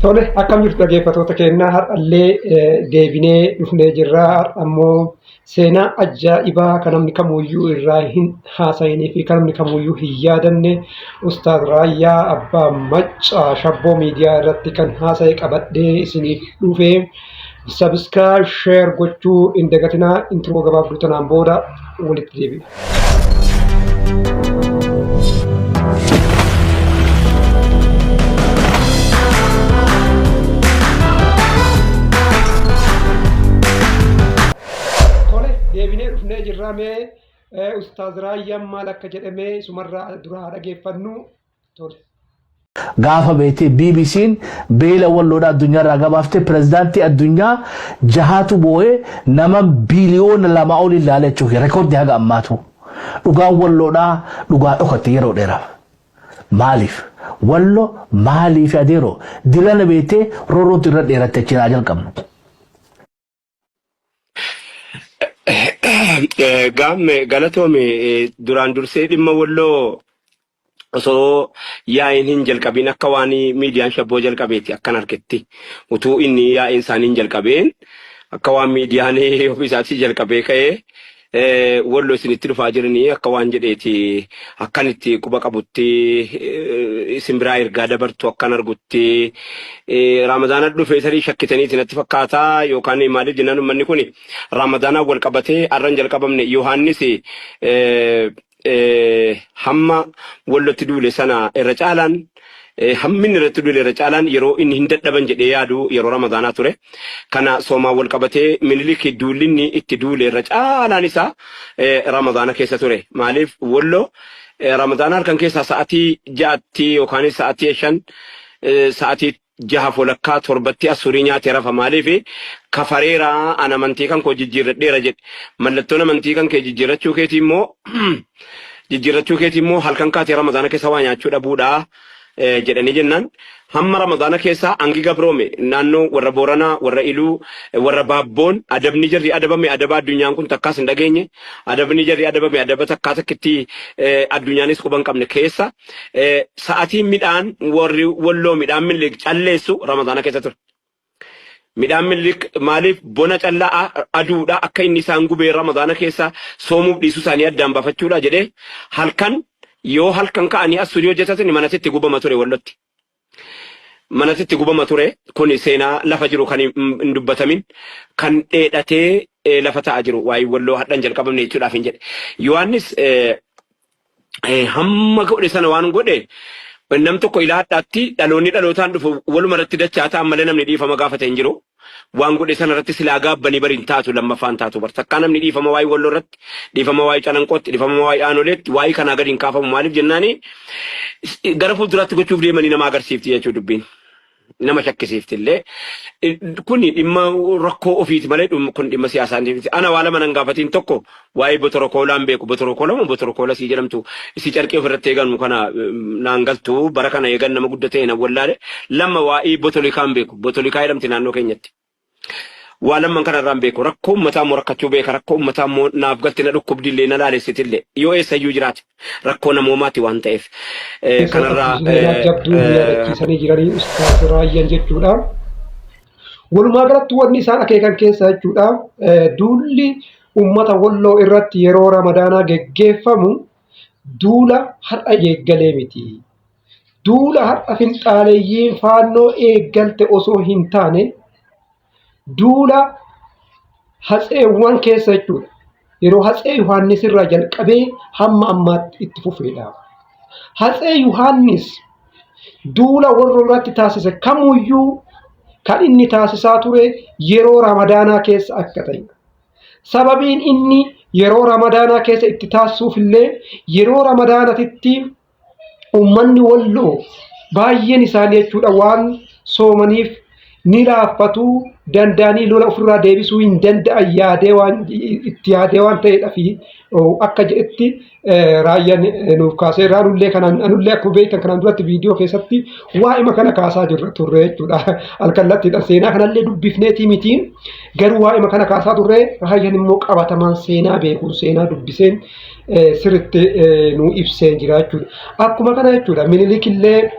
Tole akkam jirtu dhaggeeffattoota keenya har'allee deebinee dhufnee jirra. Ammoo seenaa ajaa'ibaa kan namni kamuyyuu irraa hin haasa'inii fi kan namni kamuyyuu hin yaadanne Ustaaz Raayyaa Abbaa Maccaa Shabboo miidiyaa irratti kan haasa'e qabadhee isiniif dhufee subscribe share gochuu hin dagatinaa. Intro gabaabduu tanaan booda walitti deebi'u. Jirame Ustaaz Raayyaan maal akka jedhame sumarraa duraa dhageeffannu tole. Gaafa beete BBC'n beela walloodha addunyaarraa gabaafte pirezidaantii addunyaa jahatu boo'ee nama biliyoona 2 ol ilaale jechuudha. Rekoordii haga ammaatu. Dhugaan walloodhaa dhugaa dhokatte yeroo dheeraaf. Maaliif? Wallo maaliif adeero? Dilana beete roorootu irra dheeratte jira jalqabnu. Gamme galatoome duraan dursee dhimma walloo osoo yaa'in hin jalqabin akka waan miidiyaan shabboo jalqabeeti akkan argetti utuu inni yaa'in isaanii hin jalqabeen akka waan miidiyaan ofiisaatii jalqabee ka'ee walloo isinitti dhufaa jiranii akka waan jedheeti akkanitti quba qabutti isin biraa ergaa dabartu akkan argutti Ramadaana dhufee sarii shakkitanii isinatti fakkaataa yookaan maaliif jennaan uummanni kun Ramadaanaa wal qabatee arran jalqabamne Yohaannis hamma wallotti duule sana irra caalaan hammin irratti duule irra caalaan yeroo inni hin dadhaban jedhee yaadu yeroo Ramadaanaa ture. Kana soomaa wal qabatee Minilik duulinni itti duule irra caalaan isaa Ramadaana keessa ture. Maaliif walloo Ramadaana halkan keessaa sa'aatii 6 yookaan sa'aatii 5 sa'aatii 6 folakkaa 7 asurii nyaatee rafa maaliif kafareera ana amantii kan koo jijjiirradheera jedhe mallattoon amantii kan kee jijjiirrachuu keetii immoo halkan kaatee Ramadaana keessa waa nyaachuu dhabuudha jedhanii jennaan hamma Ramadaana keessa hangi gabroome naannoo warra Booranaa warra Iluu warra Baabboon adabni jarri adabame adaba addunyaan kun takkaas hin dhageenye adabni jarri adabame adaba takkaa takkitti addunyaanis quban qabne keessa sa'aatiin midhaan warri walloo midhaan Minilik calleessu Ramadaana keessa ture. Midhaan Minilik maaliif bona callaa aduudha akka inni isaan gubee Ramadaana keessa soomuuf dhiisuu isaanii addaan baafachuudha jedhee halkan yoo halkan ka'anii asurii hojjetatan manatti gubama ture wallotti. Manatti gubama ture kun seenaa lafa jiru kan hin dubbatamin kan dheedhatee lafa ta'a jiru waa'ee walloo hadhan jalqabamne jechuudhaaf hin jedhe. Yohaannis hamma godhe sana waan godhe nam tokko ilaadhaatti dhaloonni dhalootaan dhufu waluma irratti dachaa ta'an malee namni dhiifama gaafate hin jiru. Waan godhe sana irratti silaa gaabbanii bariin taatu lammaffaan taatu bar takkaa namni dhiifama waa'ee walloo irratti dhiifama waa'ee calanqootti dhiifama waa'ee aanoleetti waa'ee kanaa gadi hin kaafamu maaliif jennaani gara fuulduraatti gochuuf deemanii nama agarsiifti jechuu dubbiin. Nama shakkisiifti illee kuni dhimma rakkoo ofiiti malee kun dhimma siyaasaati. Ana waa lama nan gaafatiin tokko waa'ee botorokoolaan beeku botorokoola moo botorokoola sii jedhamtu isi carqee ofirratti eegannu kana naan galtu bara kana eegan nama guddatee na wallaale lama waa'ee botolikaan beeku botolikaa jedhamti naannoo keenyatti. Waa lamman kanarraan beeku rakkoo uummataa moo rakkachuu beeka rakkoo uummataa moo naaf galti na dhukkubdillee na laalessitillee yoo eessayyuu jiraate rakkoo namoomaati waan ta'eef kanarraa jabduu yaadachiisanii jiranii Ustaaz Raayyaan jechuudha. Walumaa galatti wanni isaan akeekan keessa jechuudha duulli uummata walloo irratti yeroo Ramadaanaa geggeeffamu duula har'a eeggalee miti. Duula har'a finxaaleeyyiin faannoo eeggalte osoo hin taane duula hatseewwan keessa jechuudha. Yeroo hatsee Yohaannis irraa jalqabee hamma ammaatti itti fufeedha. Hatsee Yohaannis duula warra irratti taasise kamuyyuu kan inni taasisaa ture yeroo Ramadaanaa keessa akka ta'e. Sababiin inni yeroo Ramadaanaa keessa itti taasisuuf illee yeroo Ramadaanatitti uummanni walloo baay'een isaanii jechuudha waan soomaniif ni laaffatu danda'anii lola ofirraa deebisuu hin danda'an yaadee waan itti yaadee waan ta'eedha fi akka jedhetti Raayyaan nuuf kaasee irraa anullee akkuma beektan kanaan duratti viidiyoo keessatti waa'ima kana kaasaa turre jechuudha. Alkallattiidhaan seenaa kanallee dubbifneetii mitiin garuu waa'ima kana kaasaa turre Raayyaan immoo qabatamaan seenaa beekuun seenaa dubbiseen sirriitti nu ibsee jira jechuudha. Akkuma kana jechuudha Minilik illee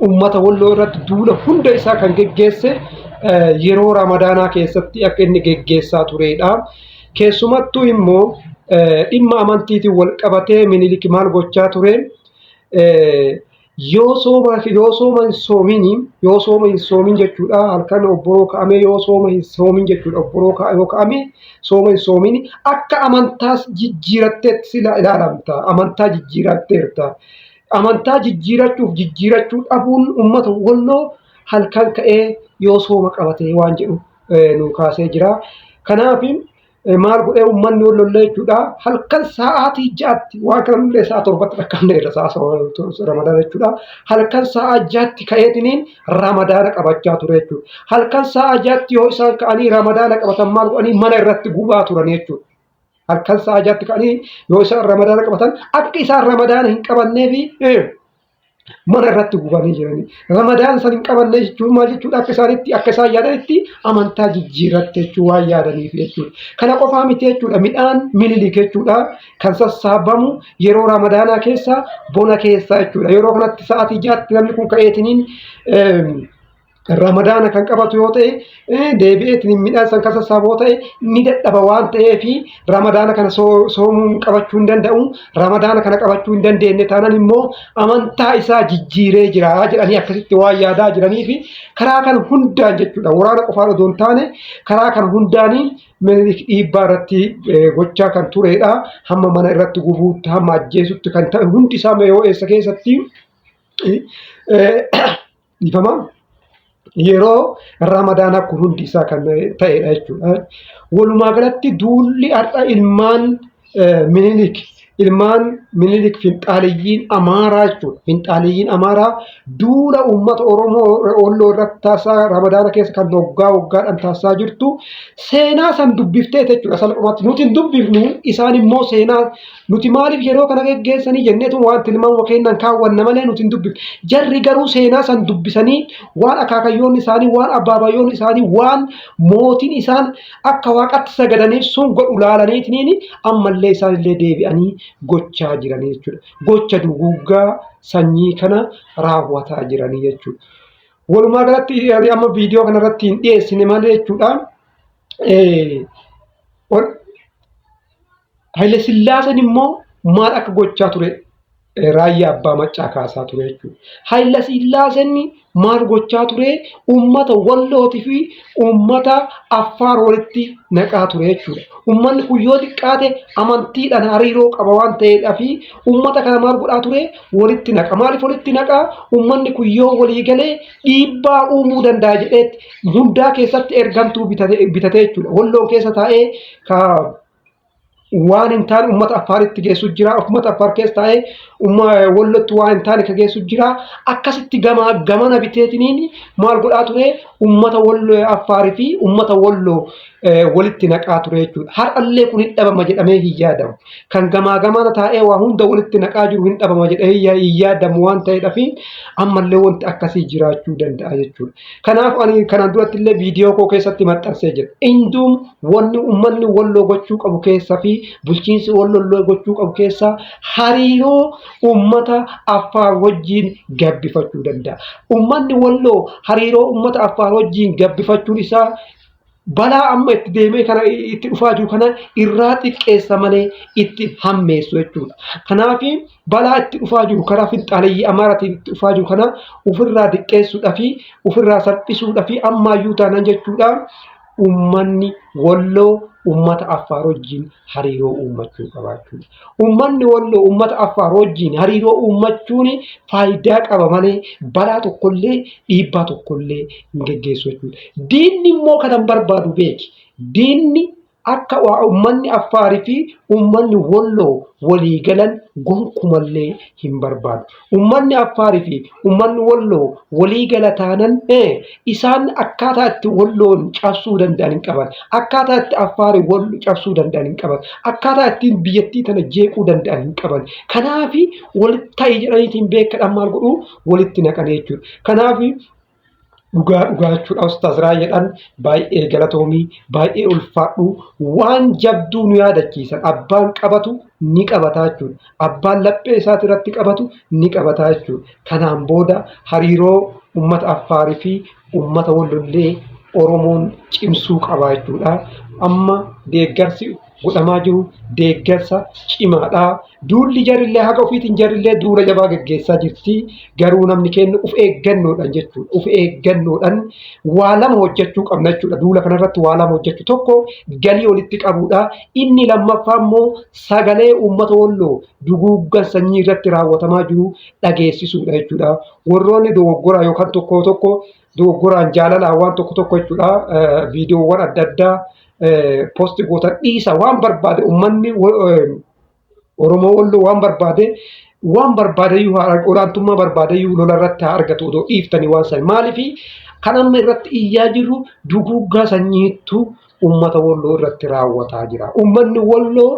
ummata walloo irratti duula hunda isaa kan geggeesse yeroo ramadaanaa keessatti akka inni geggeessaa turedha. Keessumattuu immoo dhimma amantiitiin wal qabatee Minilik maal gochaa ture? Yoo sooma hin soomin jechuudha. Halkan obboroo ka'amee yoo sooma hin soomin jechuudha. Obboroo yoo ka'ame sooma hin soomin akka amantaas jijjiiratteetti sila ilaalamta. Amantaa jijjiiratteerta. Amantaa jijjiirachuu dhabuun ummata walloo halkan ka'ee yoo sooma qabatee waan jedhu nu kaasee jira. Kanaaf maal godhee uummanni wallollee jechuudha halkan sa'aatii 6tti waan kanallee sa'a 7tti dhaqqabneerra sa'a ramadaana jechuudha. Halkan sa'a 6tti ka'eetiniin ramadaana qabachaa ture jechuudha. Halkan sa'a 6tti yoo isaan ka'anii ramadaana qabatan maal godhanii mana irratti gubaa turan jechuudha. Halkan sa'a 6tti ka'anii yoo isaan ramadaana qabatan akka isaan ramadaana hin qabanneefi mana irratti gubanii jiranii. Ramadaan san hin qabanne jechuun maal jechuudha? Akka isaan yaadanitti amantaa jijjiirratte jechuun waan yaadaniif jechuudha. Kana qofaa miti jechuudha. Midhaan Minilik jechuudha kan sassaabamu yeroo ramadaanaa keessa bona keessa jechuudha. Yeroo kanatti sa'aatii 6tti namni kun ka'eetiniin ramadaana kan qabatu yoo ta'e deebi'eetiniin midhaan san kan sassaabu yoo ta'e ni dadhaba waan ta'eef ramadaana kana soomuun qabachuu hin danda'u. Ramadaana kana qabachuu hin dandeenye taanaan immoo amantaa isaa jijjiiree jira jedhanii akkasitti waan yaadaa jiraniif karaa kana hundaan jechuudha. Waraana qofaan osoo hin taane karaa kana hundaanii Minilik dhiibbaa irratti gochaa kan turedha. Hamma mana irratti gubuutti hamma ajjeesutti kan ta'e hundi isaa yoo eessa keessatti dhiifama. Yeroo ramadaana kun hundi isaa kan ta'edha jechuudha. Walumaa galatti duulli har'a ilmaan Minilik finxaaliyyiin Amaaraa jechuudha. Finxaaliyyiin Amaaraa duula uummata Oromoo Walloo irratti taasisaa ramadaana keessa kan waggaadhaan taasisaa jirtu seenaa san dubbiftee jechuudha. Salphumatti nuti hin dubbifnu isaan immoo seenaa nuti maaliif yeroo kana geggeessanii jenneetu waan tilmaama kennan kaawwanna malee nuti hin dubbifnu. Jarri garuu seenaa san dubbisanii waan akaakayyoonni isaanii waan abbaabayyoonni isaanii waan mootiin isaan akka waaqatti sagadaniif sun godhu laalaniitiin ammallee isaanillee deebi'anii gochaa jiranii jechuudha. Gocha duguuggaa sanyii kana raawwataa jiranii jechuudha. Walumaa galatti amma viidiyoo kanarratti hin dhiyeessine malee jechuudha. Haile Sillaaseen immoo maal akka gochaa ture raayyaa abbaa maccaa kaasaa ture jechuudha. Haile Sillaaseen maal gochaa ture uummata Wallootii fi uummata Affaar walitti naqaa ture jechuudha. Uummanni kun yoo xiqqaate amantiidhaan hariiroo qaba waan ta'eedhaaf uummata kana maal godhaa ture walitti naqa. Maaliif walitti naqaa? Uummanni kun yoo walii galee dhiibbaa uumuu danda'a jedheetti hundaa keessatti ergamtuu bitatee jechuudha. Walloon keessa taa'ee waan hin taane uummata Affaaritti geessu jira. Uummata Affaar keessa taa'ee Wallootti waan hin taane ka geessu jira. Akkasitti gamana biteetiniin maal godhaa ture uummata Walloo Affaarii fi uummata Walloo walitti naqaa ture jechuudha. Har'allee kun hin dhabama jedhamee hin yaadamu. Kan gamana taa'ee waa hunda walitti naqaa jiru hin dhabama jedhamee hin yaadamu waan ta'eedhaaf ammallee wanti akkasii jiraachuu danda'a jechuudha. Kanaaf ani kanaan duratti illee viidiyoo koo keessatti maxxansee jira. Induun wanni uummanni Walloo gochuu qabu keessaa fi bulchiinsi Walloo gochuu qabu keessaa hariiroo uummata Affaar wajjin gabbifachuu danda'a. Uummanni Walloo hariiroo uummata Affaar wajjin gabbifachuun isaa balaa amma itti deemee kana itti dhufaa jiru kana irraa xiqqeessa malee itti hammeessu jechuudha. Kanaaf balaa itti dhufaa jiru karaa finxaaleyyii Amaaraatiin itti dhufaa jiru kana ofirraa xiqqeessuudhaa fi ofirraa salphisuudhaa fi ammaayyuu taanaan jechuudha. Uummanni Walloo uummata Affaar wajjin hariiroo uummachuu qabaachuudha. Uummanni Walloo uummata Affaar wajjin hariiroo uummachuun faayidaa qaba malee balaa tokkollee dhiibbaa tokkollee hin geggeessu jechuudha. Diinni immoo kanan barbaadu beeki. Diinni akka uummanni Affaarii fi uummanni Walloo walii galan gonkumallee hin barbaadu. Uummanni Affaarii fi uummanni Walloo walii gala taanan isaan akkaataa itti Walloon cabsuu danda'an hin qaban. Akkaataa itti Affaarii Walloo cabsuu danda'an hin qaban. Akkaataa ittiin biyyattii tana jeequu danda'an hin qaban. Kanaaf walitti ta'e jedhaniitiin beekadhaan maal godhu walitti naqan jechuudha. Kanaaf dhugaa jechuudha. Ustaaz Raayyaadhaan baay'ee galatoomii, baay'ee ulfaadhu, waan jabduu nu yaadachiisan. Abbaan qabatu ni qabataa jechuudha. Abbaan laphee isaati irratti qabatu ni qabataa jechuudha. Kanaan booda hariiroo uummata Affaarii fi uummata Wallollee Oromoon cimsuu qaba jechuudha. Amma deeggarsi godhamaa jiru deeggarsa cimaadha. Duulli jarillee haga ofiitiin jarillee duula jabaa gaggeessaa jirti. Garuu namni kennu uf eeggannoodhaan jechuudha. Uf eeggannoodhaan waa lama hojjechuu qabna jechuudha. Duula kanarratti waa lama hojjechuu. Tokko galii walitti qabuudha. Inni lammaffaa immoo sagalee uummata Walloo duguuggan sanyii irratti raawwatamaa jiru dhageessisuudha jechuudha. Warroonni dogoggoraa yookaan tokko tokko dogoggoraan jaalalaan waan tokko tokko jechuudha. Viidiyoowwan adda addaa posti gootan dhiisa waan barbaade uummanni Oromoo Walloo waan barbaade iyyuu olaantummaa barbaade iyyuu lola irratti haa argatu odoo dhiiftanii waan san maaliifi kan amma irratti iyyaa jiru duguuggaa sanyiitu uummata Walloo irratti raawwataa jira. Uummanni Walloo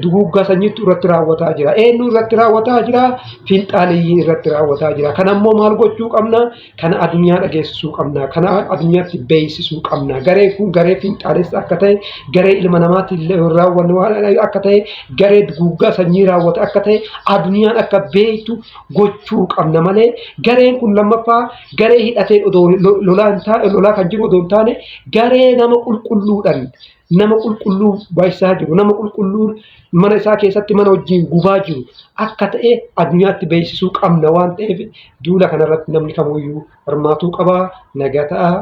duguuggaa sanyiitu irratti raawwataa jira. Eenyu irratti raawwataa jira? Finxaaliyyii irratti raawwataa jira. Kana ammoo maal gochuu qabna? Kana addunyaa dhageessisuu qabna. Kana addunyaatti beeksisuu qabna. Garee kun garee finxaalessa akka ta'e, garee ilma namaatti raawwannu akka ta'e, garee duguuggaa sanyii raawwata akka ta'e addunyaan akka beektu gochuu qabna malee gareen kun lammaffaa garee hidhatee odoo lolaa kan jiru odoo hin taane garee nama qulqulluudhaan nama qulqulluu baayisaa jiru, nama qulqulluu mana isaa keessatti mana wajjin gubaa jiru akka ta'e addunyaatti beeksisuu qabna waan ta'eef duula kanarratti namni kamuyyuu hirmaatuu qaba. Nagaa ta'a.